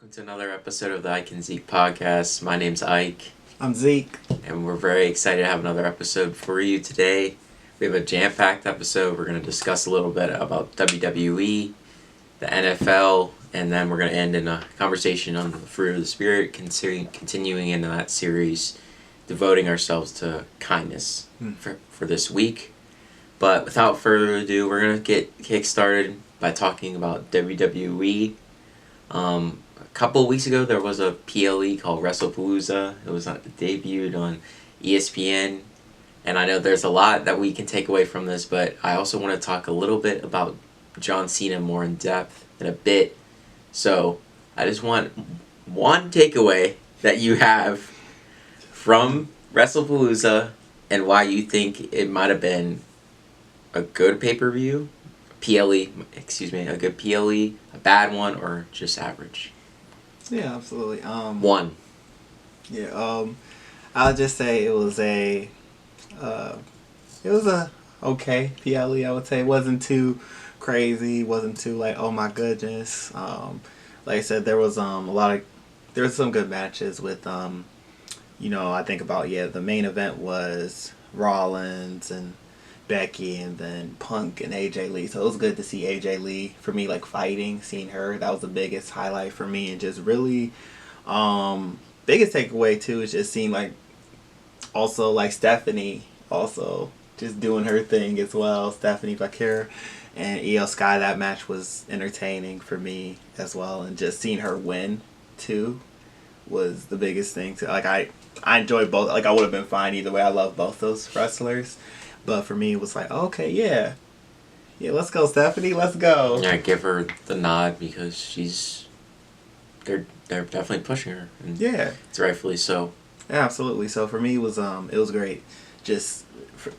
welcome to another episode of the Ike and Zeke podcast. My name's Ike. I'm Zeke. And we're very excited to have another episode for you today. We have a jam-packed episode. We're going to discuss a little bit about WWE, the NFL, and then we're going to end in a conversation on the fruit of the spirit, continuing into that series, devoting ourselves to kindness for this week. But without further ado, we're going to get kick-started by talking about WWE. A couple of weeks ago, there was a PLE called Wrestlepalooza. It was debuted on ESPN, and I know there's a lot that we can take away from this, but I also want to talk a little bit about John Cena more in depth in a bit. So I just want one takeaway that you have from Wrestlepalooza and why you think it might have been a good pay-per-view, a good PLE, a bad one, or just average. Yeah, absolutely. One. Yeah. I'll just say it was a okay PLE. I would say it wasn't too crazy. Wasn't too like, oh my goodness. Like I said, there was some good matches with I think about the main event was Rollins and Becky, and then Punk and AJ Lee. So it was good to see AJ Lee, for me, like fighting, seeing her. That was the biggest highlight for me, and just really biggest takeaway too is just seeing also Stephanie also just doing her thing as well. Stephanie Bakir and Io Sky, that match was entertaining for me as well, and just seeing her win too was the biggest thing. I enjoyed both. I would have been fine either way. I love both those wrestlers. But for me, it was like, okay, yeah, let's go, Stephanie, let's go. Yeah, give her the nod because they're definitely pushing her. And it's rightfully so. Yeah, absolutely. So for me, it was great, just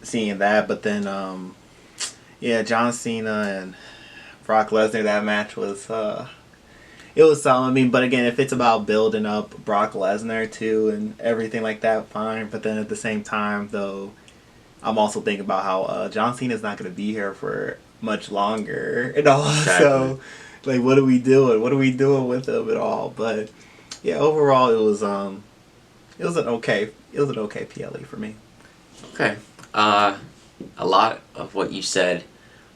seeing that. But then, John Cena and Brock Lesnar, that match was it was solid. I mean, but again, if it's about building up Brock Lesnar too and everything like that, fine. But then at the same time, though, I'm also thinking about how John Cena's not going to be here for much longer and all. Exactly. So, what are we doing? What are we doing with him at all? But yeah, overall, it was an okay PLE for me. Okay, a lot of what you said,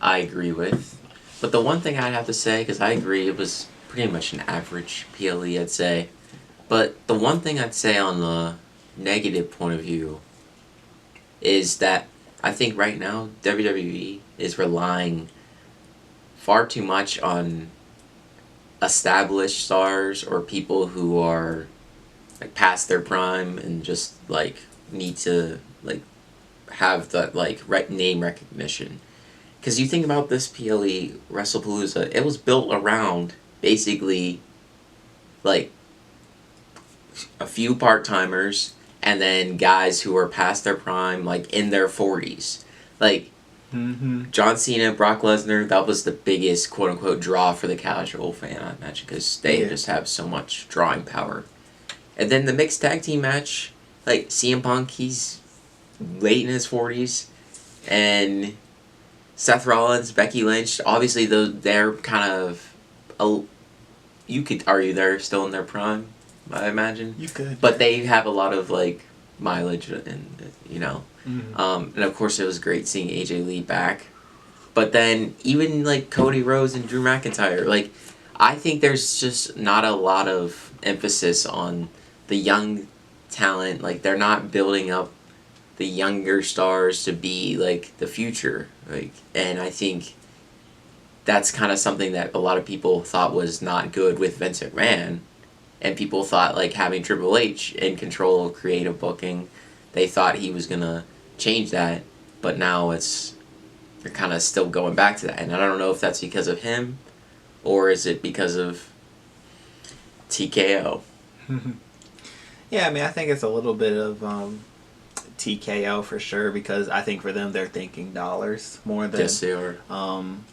I agree with. But the one thing I'd have to say, because I agree, it was pretty much an average PLE, I'd say. But the one thing I'd say on the negative point of view is that I think right now WWE is relying far too much on established stars or people who are past their prime and just need to have that name recognition. Because you think about this PLE Wrestlepalooza, it was built around basically a few part-timers and then guys who are past their prime, in their 40s. John Cena, Brock Lesnar, that was the biggest quote-unquote draw for the casual fan, I imagine, because they just have so much drawing power. And then the mixed tag team match, CM Punk, he's late in his 40s, and Seth Rollins, Becky Lynch, obviously they're kind of, you could argue they're still in their prime, I imagine. You could. But they have a lot of mileage and and of course it was great seeing AJ Lee back. But then even Cody Rhodes and Drew McIntyre, I think there's just not a lot of emphasis on the young talent. They're not building up the younger stars to be the future. And I think that's kind of something that a lot of people thought was not good with Vince McMahon. And people thought having Triple H in control of creative booking, they thought he was going to change that. But now they're kind of still going back to that. And I don't know if that's because of him or is it because of TKO. Yeah, I mean, I think it's a little bit of TKO for sure, because I think for them they're thinking dollars more than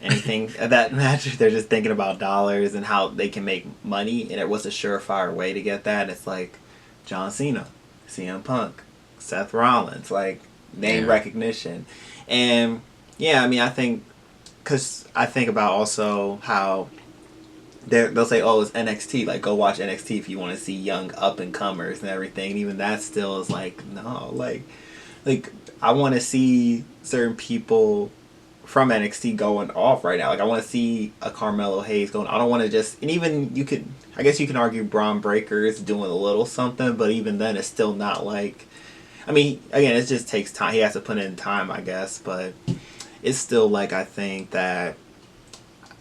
anything. That match, they're just thinking about dollars and how they can make money, and it was a surefire way to get that. It's John Cena, CM Punk, Seth Rollins, name recognition. And I mean, I think, because I think about also how they'll say, "Oh, it's NXT. Like, go watch NXT if you want to see young up and comers and everything." And even that still is like, no, like I want to see certain people from NXT going off right now. Like, I want to see a Carmelo Hayes going. I don't want to just, and even you could, I guess you can argue Braun Breaker is doing a little something, but even then, it's still not like. I mean, again, it just takes time. He has to put in time, I guess, but it's still like I think that,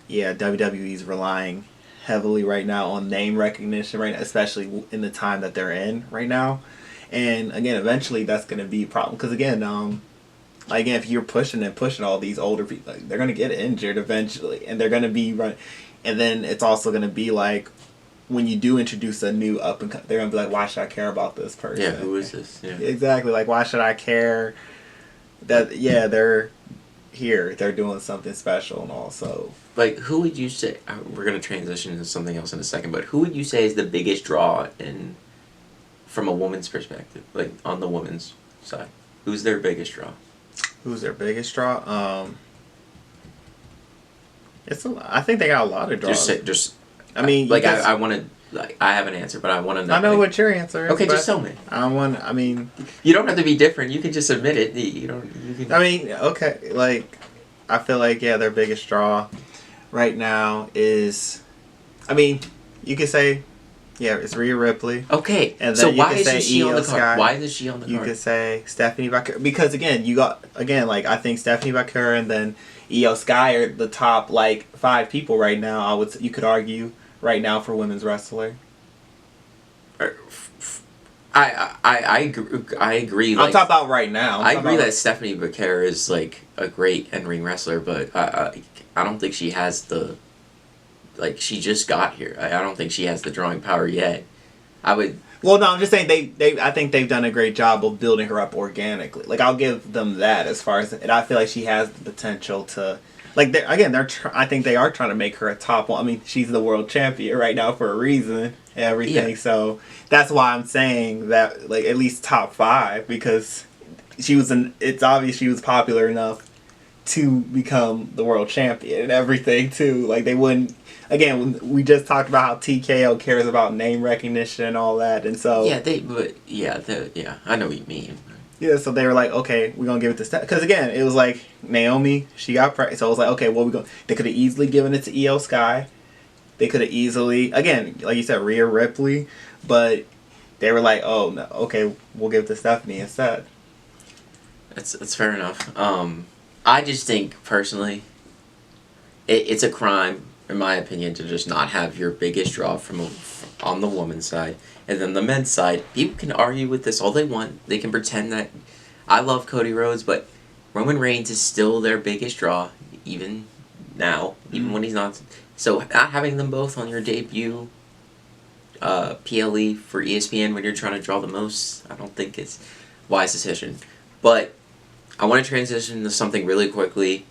yeah, WWE's relying heavily right now on name recognition, right now, especially in the time that they're in right now. And again, eventually that's going to be a problem because again, if you're pushing and pushing all these older people, like, they're going to get injured eventually, and they're going to be run. And then it's also going to be like when you do introduce a new up and they're going to be like, why should I care about this person? Yeah, who is this? Yeah, exactly. Like, why should I care that? Yeah, they're here. They're doing something special, and also. Like, who would you say? We're gonna transition to something else in a second, but who would you say is the biggest draw from a woman's perspective, like on the women's side? Who's their biggest draw? Who's their biggest draw? I think they got a lot of draws. I mean, like I want to. Like, I have an answer, but I want to know. I know what your answer is. Okay, just tell me. I mean. You don't have to be different. You can just admit it. You don't. You can. I mean, okay, like, I feel like their biggest draw right now is, I mean, you could say, it's Rhea Ripley. Okay, and then so why isn't she on the card? Why is she on the card? You could say Stephanie Bakura, because like I think Stephanie Bakura and then Io Sky are the top like 5 people right now. You could argue right now for women's wrestler. I agree. I'm talking about right now. I agree that Stephanie Bakura is like a great in-ring wrestler, but I don't think she has the. Like, she just got here. I don't think she has the drawing power yet. Well, no, I'm just saying I think they've done a great job of building her up organically. Like, I'll give them that as far as, and I feel like she has the potential to, like, I think they are trying to make her a top one. I mean, she's the world champion right now for a reason, and everything. Yeah. So that's why I'm saying that, like, at least top 5, because it's obvious she was popular enough to become the world champion and everything too. Like, they wouldn't. Again, we just talked about how TKO cares about name recognition and all that, and so I know what you mean. Yeah, so they were like, okay, we're gonna give it to Steph, because again, it was like Naomi, she got pregnant, so it was like, okay, they could have easily given it to Io Sky, they could have easily, again, like you said, Rhea Ripley, but they were like, oh no, okay, we'll give it to Stephanie instead. That's fair enough. I just think personally, it's a crime, in my opinion, to just not have your biggest draw on the woman's side. And then the men's side, people can argue with this all they want. They can pretend that I love Cody Rhodes, but Roman Reigns is still their biggest draw, even now, even when he's not. So not having them both on your debut PLE for ESPN when you're trying to draw the most, I don't think it's a wise decision. But I want to transition to something really quickly.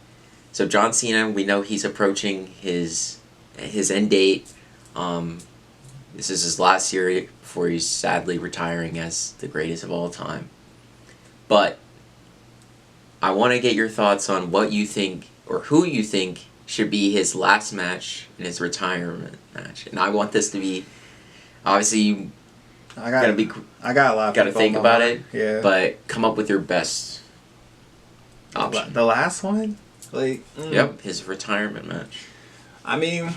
So John Cena, we know he's approaching his end date. This is his last year before he's sadly retiring as the greatest of all time. But I want to get your thoughts on what you think, or who you think should be his last match in his retirement match. And I want this to be, obviously, I got a lot. Got to think about it. Yeah. But come up with your best option. The last one. Yep, his retirement match. I mean,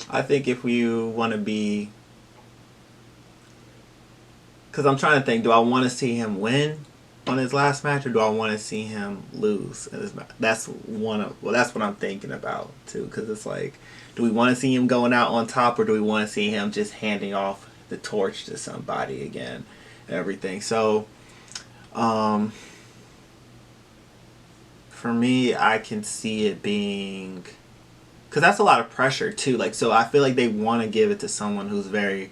I think if you want to be, because I'm trying to think, do I want to see him win on his last match, or do I want to see him lose in his match? That's what I'm thinking about too, because it's like, do we want to see him going out on top, or do we want to see him just handing off the torch to somebody again and everything? So, for me, I can see it being, because that's a lot of pressure too. Like, so I feel like they want to give it to someone who's very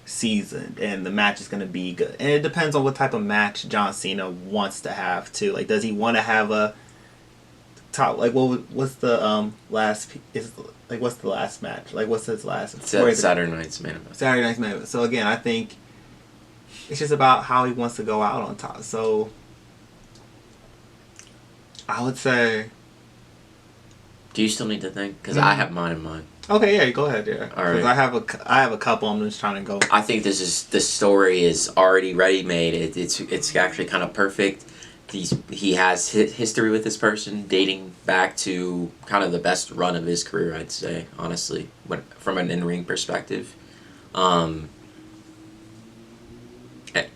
seasoned, and the match is going to be good. And it depends on what type of match John Cena wants to have too. Like, does he want to have a top? Like, what's the last? What's the last match? Like, what's his last? Saturday Night's Main Event. Saturday Night's Main Event. So again, I think it's just about how he wants to go out on top. So I would say Do you still need to think? Because I have mine in mind. Okay, yeah, go ahead, yeah. All right. I have a couple. I'm just trying to go. I think this story is already ready made. It's actually kind of perfect. He has history with this person dating back to kind of the best run of his career, I'd say, honestly, from an in-ring perspective.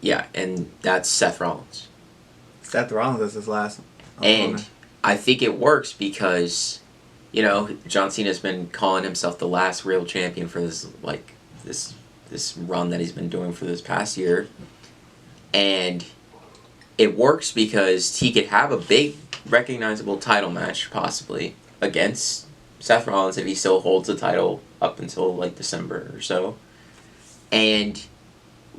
Yeah, and that's Seth Rollins. Seth Rollins is his last. And I think it works because, John Cena's been calling himself the last real champion for this run that he's been doing for this past year. And it works because he could have a big, recognizable title match, possibly, against Seth Rollins if he still holds the title up until, December or so. And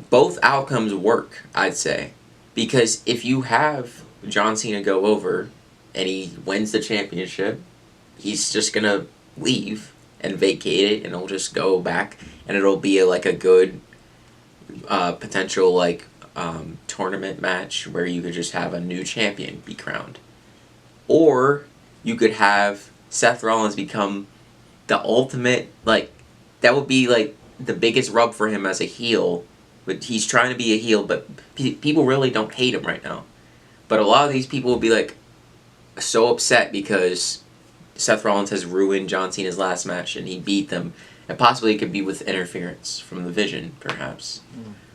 both outcomes work, I'd say. Because if you have John Cena go over and he wins the championship, he's just going to leave and vacate it, and he'll just go back, and it'll be a good potential tournament match where you could just have a new champion be crowned. Or you could have Seth Rollins become the ultimate, that would be the biggest rub for him as a heel. But he's trying to be a heel, but people really don't hate him right now. But a lot of these people will be so upset because Seth Rollins has ruined John Cena's last match and he beat them, and possibly it could be with interference from the Vision, perhaps.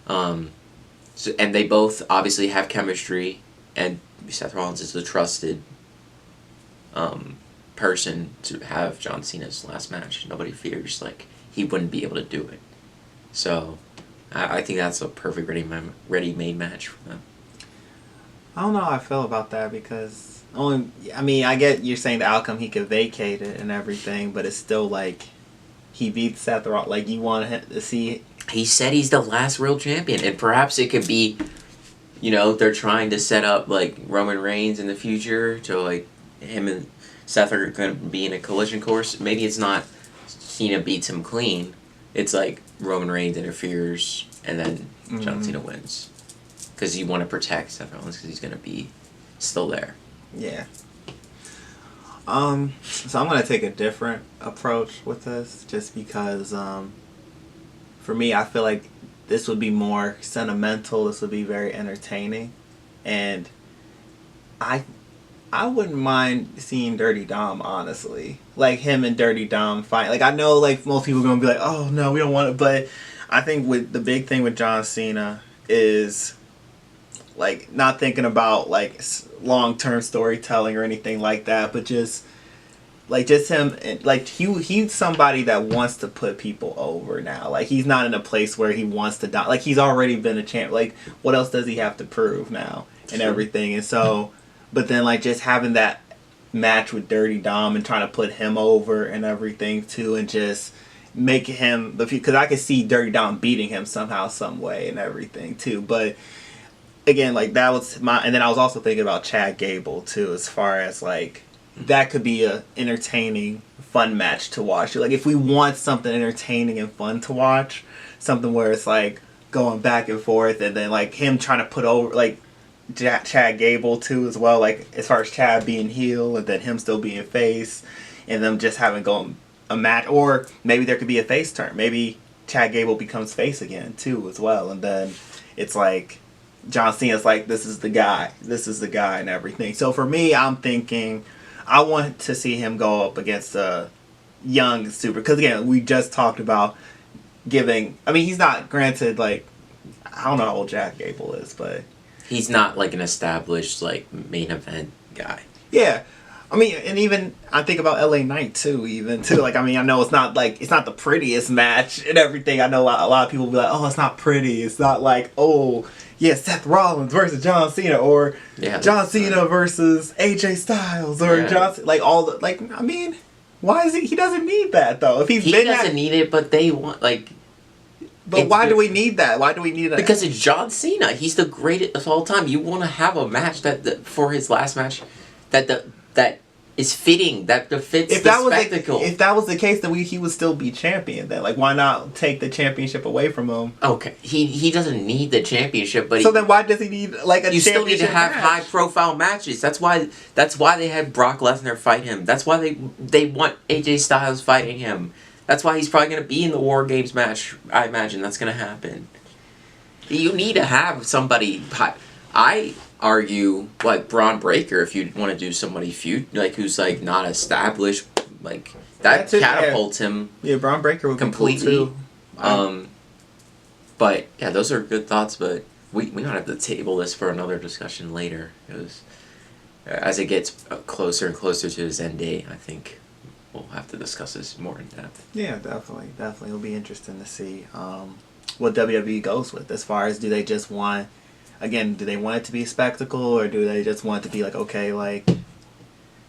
And they both obviously have chemistry, and Seth Rollins is the trusted person to have John Cena's last match. Nobody fears he wouldn't be able to do it. So I think that's a perfect ready-made match for them. I don't know how I feel about that because I get you're saying the outcome he could vacate it and everything, but it's still he beats Seth Rollins. You want him to see. He said he's the last real champion, and perhaps it could be, they're trying to set up Roman Reigns in the future to him and Seth are going to be in a collision course. Maybe it's not Cena beats him clean. It's Roman Reigns interferes and then John Cena wins. Because you want to protect Seth Rollins because he's going to be still there. Yeah. So I'm going to take a different approach with this just because for me, I feel like this would be more sentimental. This would be very entertaining. And I wouldn't mind seeing Dirty Dom, honestly. Him and Dirty Dom fight. I know, most people are going to be oh, no, we don't want it. But I think with the big thing with John Cena is, not thinking about, long-term storytelling or anything like that. But just him, he's somebody that wants to put people over now. He's not in a place where he wants to die. He's already been a champ. What else does he have to prove now and everything? And so, but then, just having that match with Dirty Dom and trying to put him over and everything, too, and just make him because I could see Dirty Dom beating him somehow, some way and everything, too. But, again, that was and then I was also thinking about Chad Gable, too, as far as, that could be a entertaining, fun match to watch. If we want something entertaining and fun to watch, something where it's going back and forth, and then him trying to put over Chad Gable too as well. As far as Chad being heel and then him still being face, and them just having a match, or maybe there could be a face turn. Maybe Chad Gable becomes face again too as well, and then it's John Cena's this is the guy, and everything. So for me, I'm thinking I want to see him go up against a young super, because again, we just talked about giving. He's not granted I don't know how old Chad Gable is, but he's not an established main event guy. Yeah. And even I think about LA Knight too, I know it's not it's not the prettiest match and everything. I know a lot of people will be oh, it's not pretty. It's not oh, yeah, Seth Rollins versus John Cena, or John Cena versus AJ Styles, or John, all the, why is he doesn't need that though. If he doesn't need it, but they want But why do we need that? Why do we need that? Because it's John Cena. He's the greatest of all time. You want to have a match that for his last match that is fitting. That befits If the that was spectacle. if that was the case, then he would still be champion. Then, like, why not take the championship away from him? Okay, he doesn't need the championship, but So then, why does he need like a you championship still need to have match? high profile matches. That's why they had Brock Lesnar fight him. That's why they want AJ Styles fighting him. That's why he's probably gonna be in the War Games match. I imagine that's gonna happen. You need to have somebody. I argue like Braun Breaker if you want to do somebody feud like who's like not established, like that catapults him. Yeah, Braun Breaker would completely. be cool too. But yeah, those are good thoughts. But we might have to table this for another discussion later because as it gets closer and closer to his end date, I think we'll have to discuss this more in depth. Yeah, definitely. It'll be interesting to see what WWE goes with as far as do they just want. Again, do they want it to be a spectacle, or do they just want it to be like, okay, like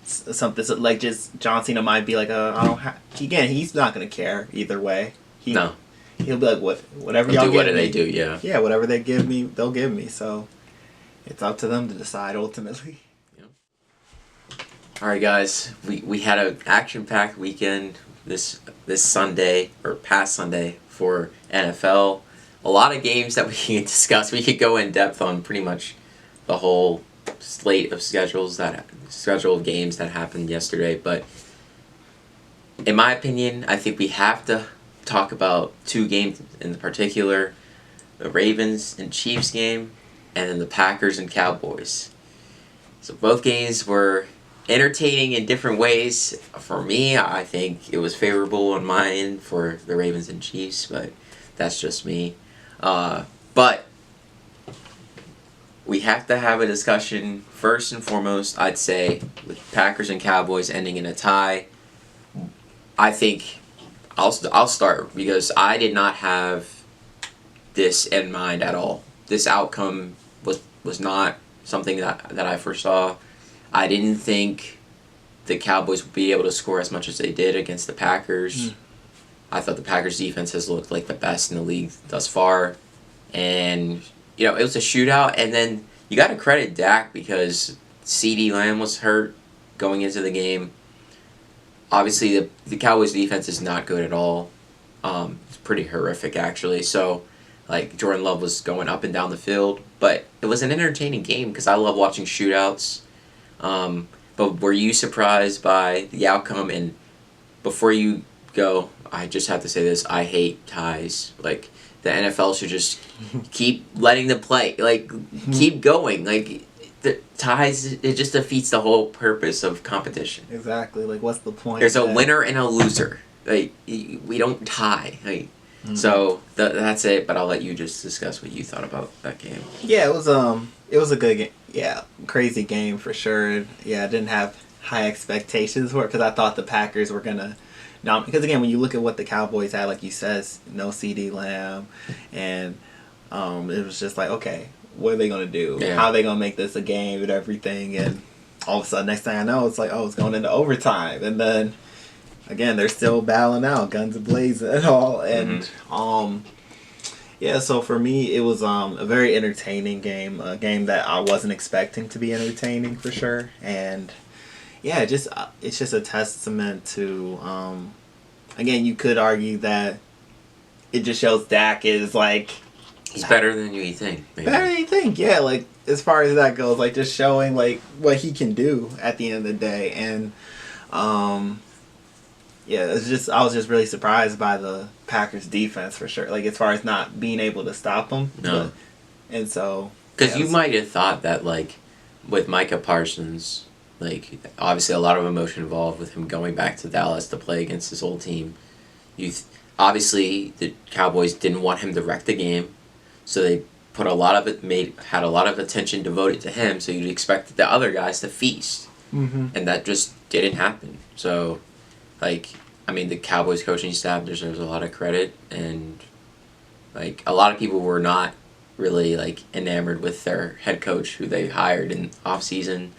something like just John Cena might be like, I don't have. Again, he's not gonna care either way. No, he'll be like, whatever they'll y'all do. What give do me, they do? Yeah. Yeah, whatever they give me, they'll give me. So it's up to them to decide ultimately. All right, guys. We had an action-packed weekend this Sunday or past Sunday for NFL. A lot of games that we can discuss. We could go in depth on pretty much the whole slate of schedule of games that happened yesterday. But in my opinion, I think we have to talk about two games in particular: the Ravens and Chiefs game, and then the Packers and Cowboys. So both games were entertaining in different ways. For me, I think it was favorable on my end for the Ravens and Chiefs, but that's just me. But we have to have a discussion first and foremost, I'd say, with Packers and Cowboys ending in a tie. I think I'll start because I did not have this in mind at all. This outcome was not something that I foresaw. I didn't think the Cowboys would be able to score as much as they did against the Packers. I thought the Packers defense has looked like the best in the league thus far. And, it was a shootout. And then you got to credit Dak because CeeDee Lamb was hurt going into the game. Obviously, the Cowboys defense is not good at all. It's pretty horrific, actually. So, Jordan Love was going up and down the field. But it was an entertaining game because I love watching shootouts. But were you surprised by the outcome? And before you go, I just have to say this: I hate ties. The NFL should just keep letting them play. Keep going. The ties, it just defeats the whole purpose of competition. Exactly. What's the point? There's a winner and a loser. We don't tie. So that's it. But I'll let you just discuss what you thought about that game. Yeah, it was a good game. Yeah, crazy game for sure. Yeah, I didn't have high expectations for it because I thought the Packers were gonna. Because again, when you look at what the Cowboys had, like you said, no CeeDee Lamb, and it was just like, okay, what are they gonna do? Yeah. How are they gonna make this a game and everything? And all of a sudden, next thing I know, it's like, oh, it's going into overtime, and then again, they're still battling out, guns blazing and all, and yeah. So for me, it was a very entertaining game, a game that I wasn't expecting to be entertaining for sure, and. Yeah, it's just a testament to, again, you could argue that it just shows Dak is he's better than you think. Maybe. Better than you think, yeah. As far as that goes, just showing what he can do at the end of the day, and yeah, I was just really surprised by the Packers defense for sure. As far as not being able to stop them, no, and so because you might have thought that with Micah Parsons. Obviously a lot of emotion involved with him going back to Dallas to play against his old team. Obviously, the Cowboys didn't want him to wreck the game, so they had a lot of attention devoted to him, so you'd expect the other guys to feast. Mm-hmm. And that just didn't happen. So, the Cowboys coaching staff deserves a lot of credit, and, a lot of people were not really, enamored with their head coach who they hired in offseason.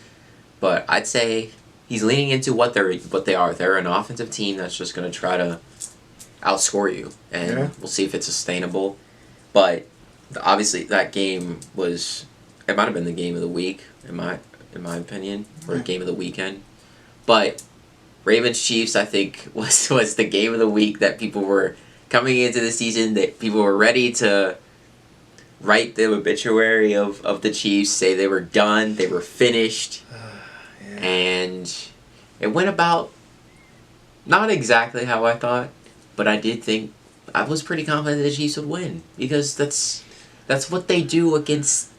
But I'd say he's leaning into what they are. They're an offensive team that's just going to try to outscore you, and we'll see if it's sustainable. But obviously, that game it might have been the game of the week in my opinion, or game of the weekend. But Ravens Chiefs, I think, was the game of the week that people were coming into the season, that people were ready to write the obituary of the Chiefs, say they were done, they were finished. Yeah. And it went about not exactly how I thought, but I did think I was pretty confident that the Chiefs would win, because that's what they do against.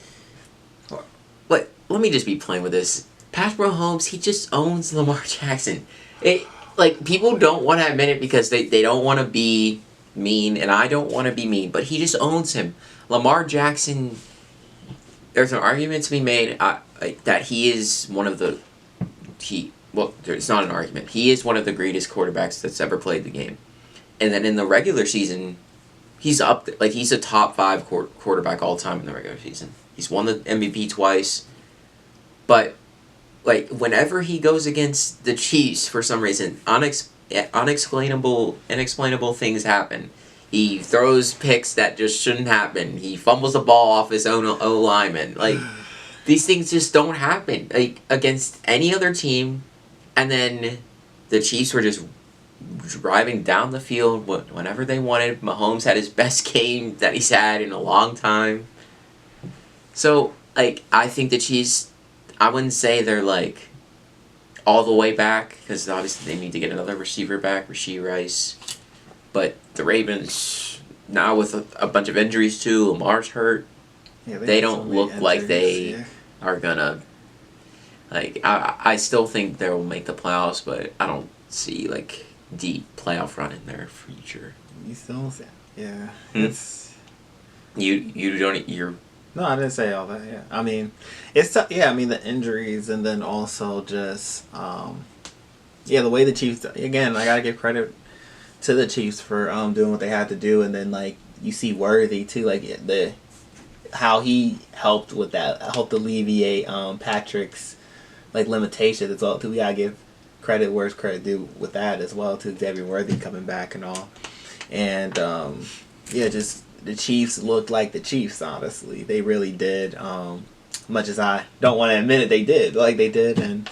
Let me just be plain with this. Patrick Mahomes, he just owns Lamar Jackson. People don't want to admit it because they don't want to be mean, and I don't want to be mean, but he just owns him. Lamar Jackson, there's an argument to be made that he is one of the it's not an argument. He is one of the greatest quarterbacks that's ever played the game. And then in the regular season, he's up he's a top 5 quarterback all time in the regular season. He's won the MVP twice. But whenever he goes against the Chiefs, for some reason, unexplainable things happen. He throws picks that just shouldn't happen. He fumbles the ball off his own O-lineman. These things just don't happen against any other team. And then the Chiefs were just driving down the field whenever they wanted. Mahomes had his best game that he's had in a long time. So, I think the Chiefs, I wouldn't say they're, all the way back, because obviously they need to get another receiver back, Rashee Rice. But the Ravens, now with a bunch of injuries too, Lamar's hurt, they don't look like they are gonna, I still think they'll make the playoffs, but I don't see, deep playoff run in their future. You still say, yeah. It's... You're... No, I didn't say all that. Yeah, I mean, it's tough. Yeah, I mean the injuries, and then also just the way the Chiefs. Again, I gotta give credit to the Chiefs for doing what they had to do, and then you see Worthy too, how he helped with that, helped alleviate Patrick's limitations as well too. We gotta give credit where it's credit due with that as well to Xavier Worthy coming back and all, and just. The Chiefs looked like the Chiefs, honestly. They really did. Much as I don't want to admit it, they did. They did. And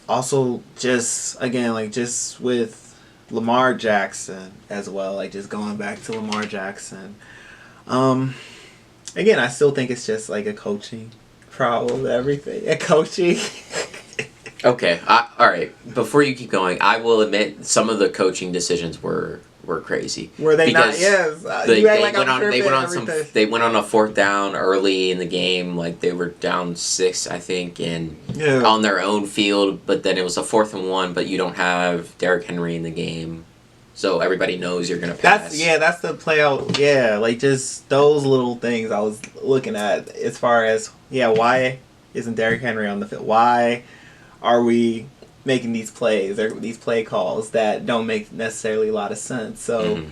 also, just, again, just with Lamar Jackson as well. Just going back to Lamar Jackson. Again, I still think it's just, a coaching problem, everything. A coaching... Okay, all right. Before you keep going, I will admit some of the coaching decisions were crazy. Were they not? Yes. They went on a 4th down early in the game. They were down 6, I think, and on their own field. But then it was a 4th and 1. But you don't have Derrick Henry in the game, so everybody knows you're gonna pass. That's the play out. Yeah, just those little things I was looking at as far as why isn't Derrick Henry on the field? Why are we making these plays or these play calls that don't make necessarily a lot of sense? So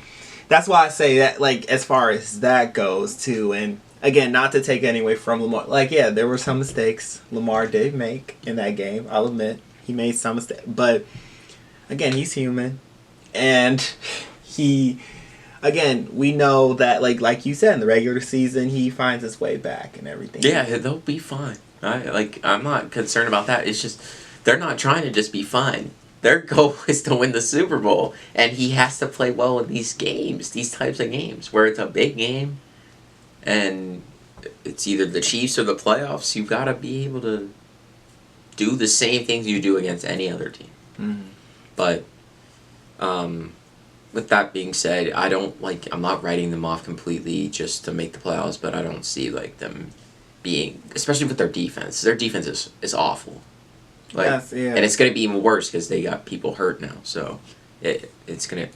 that's why I say that, as far as that goes too. And again, not to take any away from Lamar. There were some mistakes Lamar did make in that game. I'll admit he made some mistakes, but again, he's human, and we know that like you said, in the regular season he finds his way back and everything. Yeah, they'll be fine. I'm not concerned about that. It's just they're not trying to just be fine. Their goal is to win the Super Bowl, and he has to play well in these games, these types of games, where it's a big game, and it's either the Chiefs or the playoffs. You've got to be able to do the same things you do against any other team. Mm-hmm. But with that being said, I'm not writing them off completely just to make the playoffs, but I don't see them being, especially with their defense. Their defense is awful. And it's going to be even worse because they got people hurt now. So it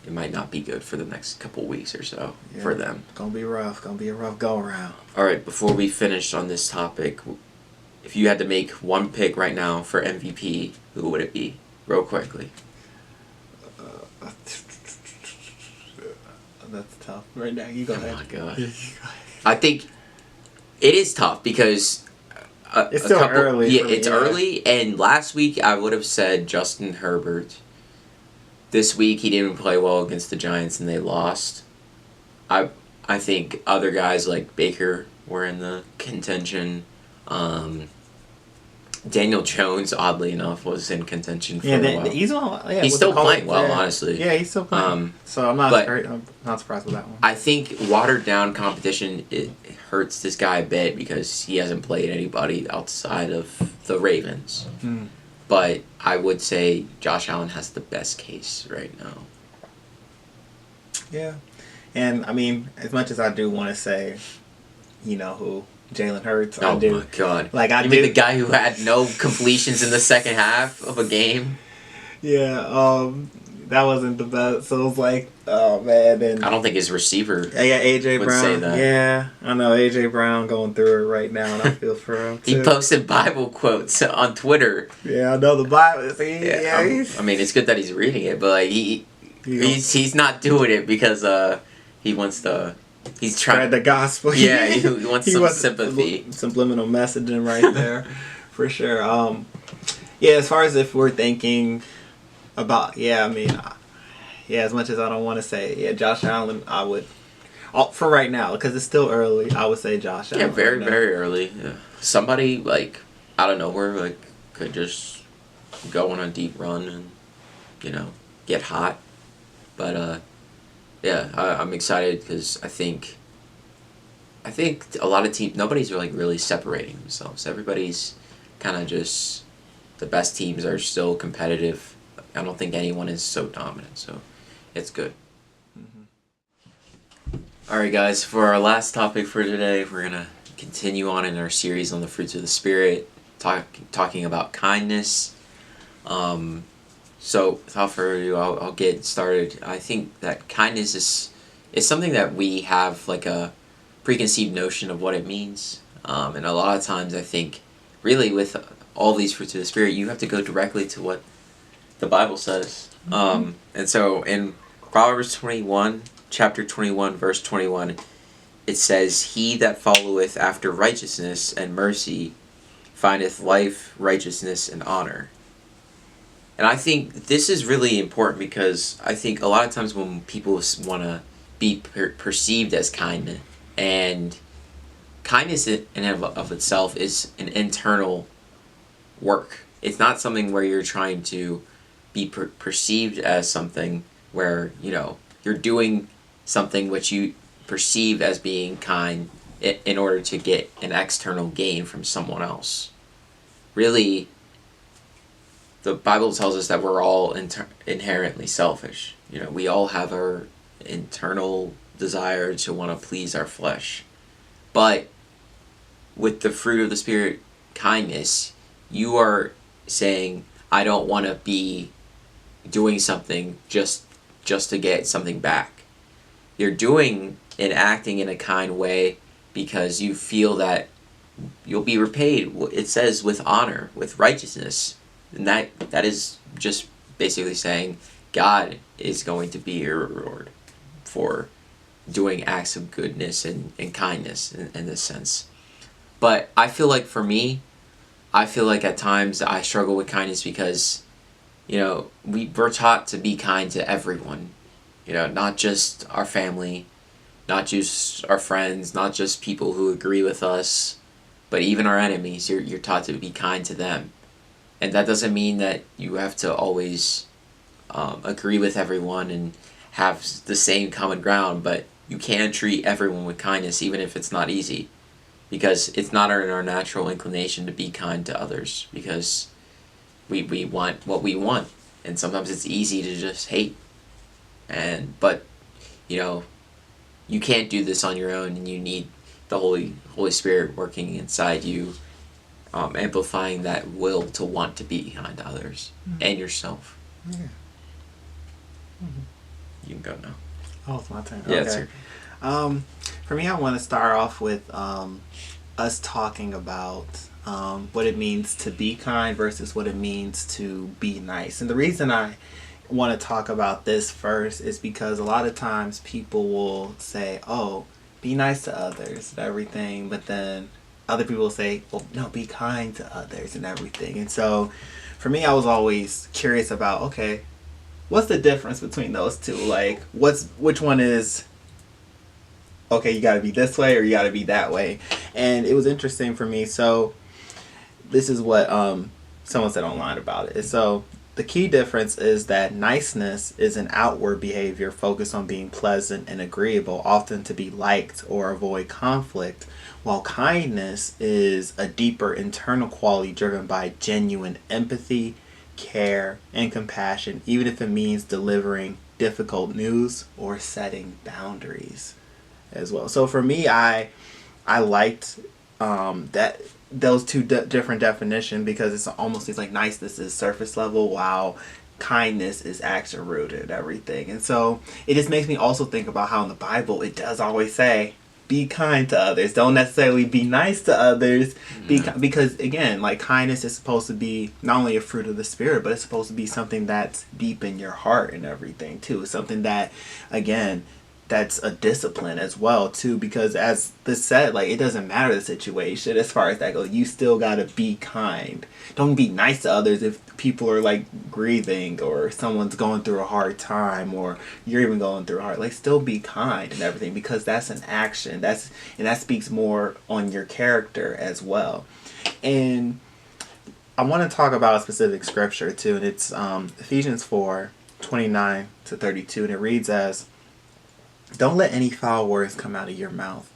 might not be good for the next couple weeks or so for them. Gonna be rough. Gonna be a rough go around. All right, before we finish on this topic, if you had to make one pick right now for MVP, who would it be? Real quickly. That's tough. Right now, you go ahead. Oh my god. I think it is tough because it's still early. Yeah, it's early. And last week I would have said Justin Herbert. This week he didn't play well against the Giants and they lost. I think other guys like Baker were in the contention. Daniel Jones, oddly enough, was in contention for Yeah, a while. He's still playing well, honestly. Yeah, he's still playing. So I'm not surprised with that one. I think watered down competition, it hurts this guy a bit because he hasn't played anybody outside of the Ravens. But I would say Josh Allen has the best case right now. Yeah. And, I mean, as much as I do want to say, you know who, Jalen Hurts, oh I do. My God. Like, you mean the guy who had no completions in the second half of a game? Yeah, that wasn't the best. So it was like, oh, man. And I don't think his receiver A.J. would Brown. say that. Yeah, I know A.J. Brown going through it right now, and I feel for him, too. He posted Bible quotes on Twitter. Yeah, I know the Bible. I mean, it's good that he's reading it, but like, he's not doing it because he wants to. He's trying spread the gospel. Yeah, he wants some sympathy. Subliminal messaging right there, for sure. Yeah, as far as if we're thinking about, as much as I don't want to say, Josh Allen, I would, for right now, because it's still early, I would say Josh Allen. Yeah, very, very early. Yeah. Somebody, like, out of nowhere, like, could just go on a deep run and, get hot. But, I'm excited because I think a lot of teams, nobody's really separating themselves. Everybody's kind of just, the best teams are still competitive. I don't think anyone is so dominant, so it's good. Alright guys, for our last topic for today, we're going to continue on in our series on the fruits of the Spirit, talking about kindness. So without further ado, I'll get started. I think that kindness is something that we have like a preconceived notion of what it means. And a lot of times I think really with all these fruits of the Spirit, you have to go directly to what the Bible says. And so in Proverbs 21, chapter 21, verse 21, it says, "He that followeth after righteousness and mercy findeth life, righteousness, and honor." And I think this is really important because I think a lot of times when people want to be perceived as kind, and kindness in and of itself is an internal work. It's not something where you're trying to be perceived as something where, you're doing something which you perceive as being kind in order to get an external gain from someone else. Really, the Bible tells us that we're all inherently selfish. We all have our internal desire to want to please our flesh. But with the fruit of the Spirit, kindness, you are saying, I don't want to be doing something just to get something back. You're doing and acting in a kind way because you feel that you'll be repaid. It says with honor, with righteousness. And that is just basically saying God is going to be your reward for doing acts of goodness and kindness in this sense. But I feel like for me, at times I struggle with kindness because, we're taught to be kind to everyone. Not just our family, not just our friends, not just people who agree with us, but even our enemies. You're taught to be kind to them. And that doesn't mean that you have to always agree with everyone and have the same common ground, but you can treat everyone with kindness even if it's not easy. Because it's not in our natural inclination to be kind to others, because we want what we want, and sometimes it's easy to just hate. But you can't do this on your own, and you need the Holy Spirit working inside you, amplifying that will to want to be kind to others and yourself. Yeah. You can go now. Oh, it's my turn. Yeah, okay. it's your. For me, I want to start off with us talking about what it means to be kind versus what it means to be nice. And the reason I want to talk about this first is because a lot of times people will say, oh, be nice to others and everything, but then other people will say, well, no, be kind to others and everything. And so for me, I was always curious about, okay, what's the difference between those two? Like, which one is, okay, you got to be this way or you got to be that way? And it was interesting for me. So this is what someone said online about it. So the key difference is that niceness is an outward behavior focused on being pleasant and agreeable, often to be liked or avoid conflict, while kindness is a deeper internal quality driven by genuine empathy, care, and compassion, even if it means delivering difficult news or setting boundaries as well. So for me, I liked that those two different definitions, because it's almost seems like niceness is surface level while kindness is action rooted and everything. And so it just makes me also think about how in the Bible it does always say be kind to others. Don't necessarily be nice to others. Because again, like kindness is supposed to be not only a fruit of the spirit, but it's supposed to be something that's deep in your heart and everything too. It's something that, again, that's a discipline as well too, because as this said, like it doesn't matter the situation as far as that goes, you still gotta be kind. Don't be nice to others if people are like grieving or someone's going through a hard time or you're even going through a hard, like still be kind and everything, because that's an action, and that speaks more on your character as well. And I want to talk about a specific scripture too, and it's Ephesians 4:29-32, and it reads as, "Don't let any foul words come out of your mouth.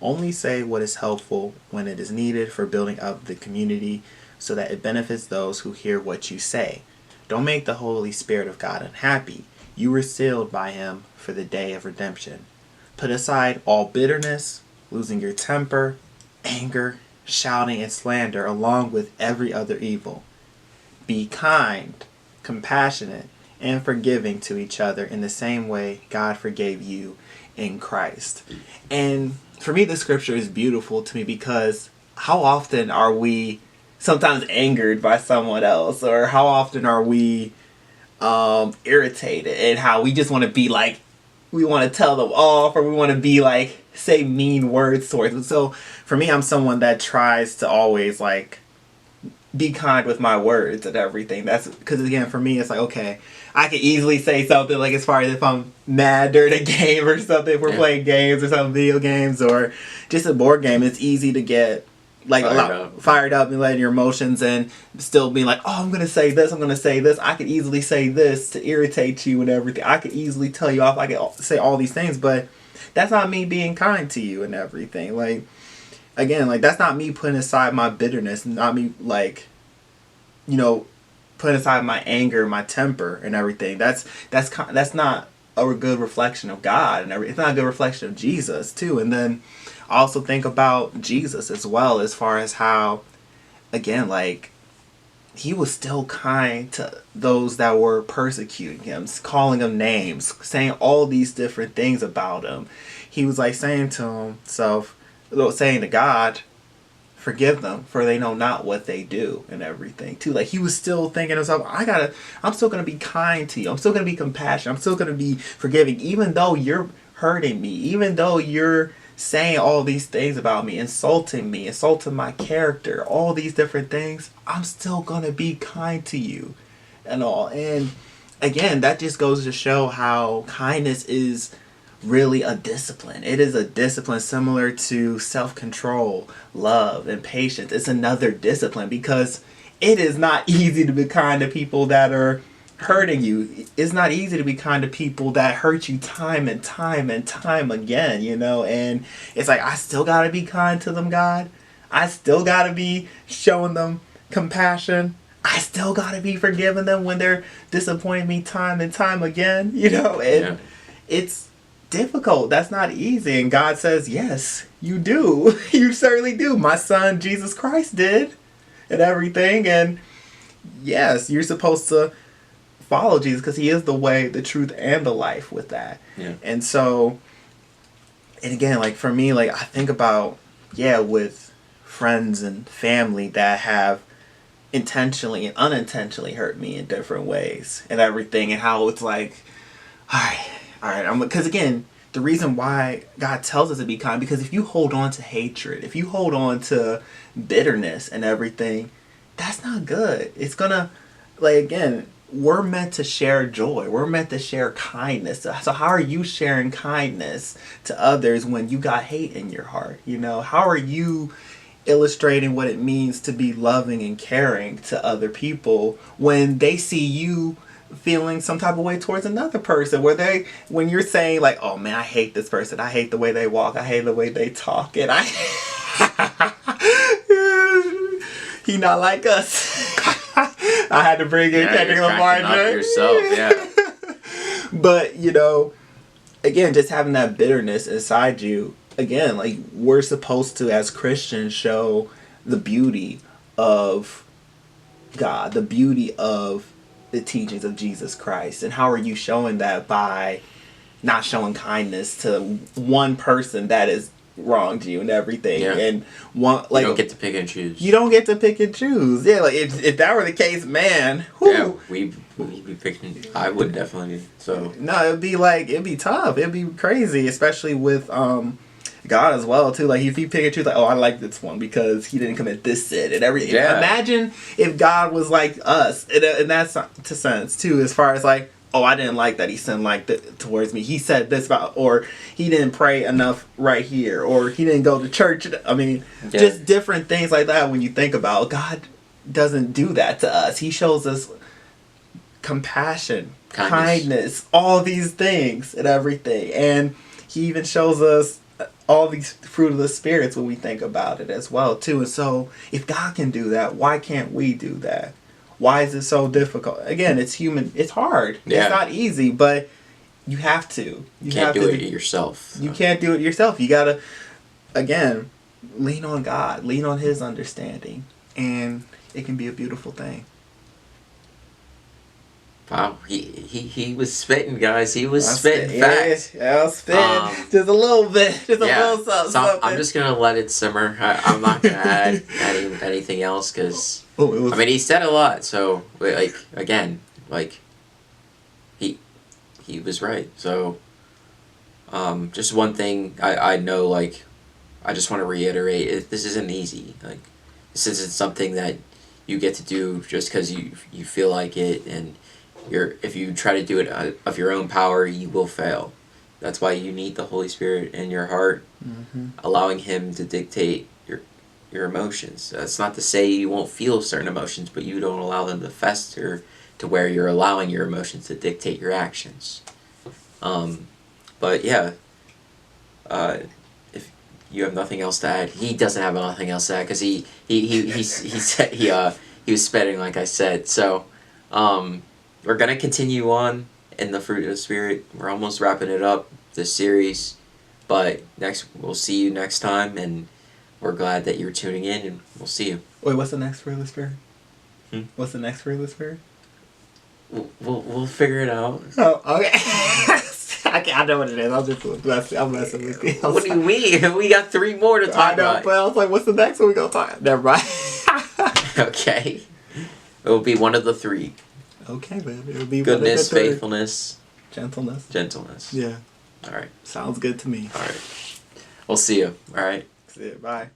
Only say what is helpful when it is needed for building up the community so that it benefits those who hear what you say. Don't make the Holy Spirit of God unhappy. You were sealed by Him for the day of redemption. Put aside all bitterness, losing your temper, anger, shouting, and slander, along with every other evil. Be kind, compassionate, and forgiving to each other in the same way God forgave you in Christ." And for me, the scripture is beautiful to me, because how often are we sometimes angered by someone else, or how often are we irritated, and how we just want to be like, we want to tell them off, or we want to be like, say mean words towards them. So for me, I'm someone that tries to always like be kind with my words and everything. That's because, again, for me, it's like, okay, I could easily say something like, as far as if I'm mad during a game or something, if we're playing games or some video games or just a board game, it's easy to get like fired up and letting your emotions, and still being like, oh, I'm gonna say this, I'm gonna say this. I could easily say this to irritate you and everything. I could easily tell you off. I could say all these things, but that's not me being kind to you and everything. Like, again, like that's not me putting aside my bitterness, not me like, you know, putting aside my anger, my temper, and everything. That's not a good reflection of God, and it's not a good reflection of Jesus too. And then I also think about Jesus as well, as far as how, again, like he was still kind to those that were persecuting him, calling them names, saying all these different things about him. He was like saying to himself, saying to God, forgive them, for they know not what they do, and everything too. Like he was still thinking to himself, I'm still gonna be kind to you. I'm still gonna be compassionate. I'm still gonna be forgiving, even though you're hurting me, even though you're saying all these things about me, insulting my character, all these different things. I'm still gonna be kind to you, and all. And again, that just goes to show how kindness is really a discipline. It is a discipline similar to self-control, love, and patience. It's another discipline, because it is not easy to be kind to people that are hurting you. It's not easy to be kind to people that hurt you time and time and time again, you know. And it's like, I still gotta be kind to them, God. I still gotta be showing them compassion. I still gotta be forgiving them when they're disappointing me time and time again, you know. And it's difficult. That's not easy. And God says, yes, you do. You certainly do. My son Jesus Christ did, and everything. And yes, you're supposed to follow Jesus, because he is the way, the truth, and the life with that. And so, and again, like for me, like I think about, with friends and family that have intentionally and unintentionally hurt me in different ways and everything, and how it's like, all right, because again, the reason why God tells us to be kind, because if you hold on to hatred, if you hold on to bitterness and everything, that's not good. It's gonna, like, again, we're meant to share joy. We're meant to share kindness. So how are you sharing kindness to others when you got hate in your heart? You know, how are you illustrating what it means to be loving and caring to other people when they see you feeling some type of way towards another person, when you're saying like, oh man, I hate this person, I hate the way they walk, I hate the way they talk, and I he not like us. I had to bring in Kendrick Lamar yourself, yeah. But again, just having that bitterness inside you, again, like, we're supposed to, as Christians, show the beauty of God, the beauty of the teachings of Jesus Christ. And how are you showing that? By not showing kindness to one person that has wronged you and everything. Yeah. And one, like, you don't get to pick and choose. You don't get to pick and choose. Yeah, like, if that were the case, man. Whew. Yeah, we'd be picking. I would definitely be. So no, it'd be tough. It'd be crazy, especially with God as well too. Like, if you pick and choose, like, oh, I like this one because he didn't commit this sin and everything. Yeah. Imagine if God was like us in that sense too, as far as like, oh, I didn't like that he sinned like towards me. He said this about, or he didn't pray enough right here, or he didn't go to church. I mean, just different things like that. When you think about, God doesn't do that to us. He shows us compassion, kindness, all these things and everything. And he even shows us all these fruit of the spirits when we think about it as well too. And so if God can do that, why can't we do that? Why is it so difficult? Again, it's human. It's hard. Yeah. It's not easy, but you have to. You can't do it yourself. You can't do it yourself. You gotta, again, lean on God. Lean on his understanding. And it can be a beautiful thing. Wow, he was spitting, guys. He was spitting facts. Yeah, I'll spit just a little bit, just a little something. So I'm just gonna let it simmer. I'm not gonna add anything else because I mean, he said a lot. So like, again, like he was right. So just one thing I know, like, I just want to reiterate: this isn't easy. Like, this isn't something that you get to do just because you feel like it, and if you try to do it of your own power, you will fail. That's why you need the Holy Spirit in your heart, allowing him to dictate your emotions. That's not to say you won't feel certain emotions, but you don't allow them to fester to where you're allowing your emotions to dictate your actions. But yeah, if you have nothing else to add, he doesn't have nothing else to add because he said he was spitting, like I said. So we're gonna continue on in the fruit of the spirit. We're almost wrapping it up, this series, but we'll see you next time, and we're glad that you're tuning in, and we'll see you. Wait, what's the next fruit of the spirit? What's the next fruit of the spirit? We'll figure it out. Oh, okay. I know what it is. I'm messing with you. What do you mean? We got 3 more to talk about. But I was like, what's the next one we gonna talk? Never mind. Okay. It will be one of the 3. Okay, man. It'll be goodness, faithfulness, gentleness. Yeah. All right. Sounds good to me. All right. We'll see you. All right. See you. Bye.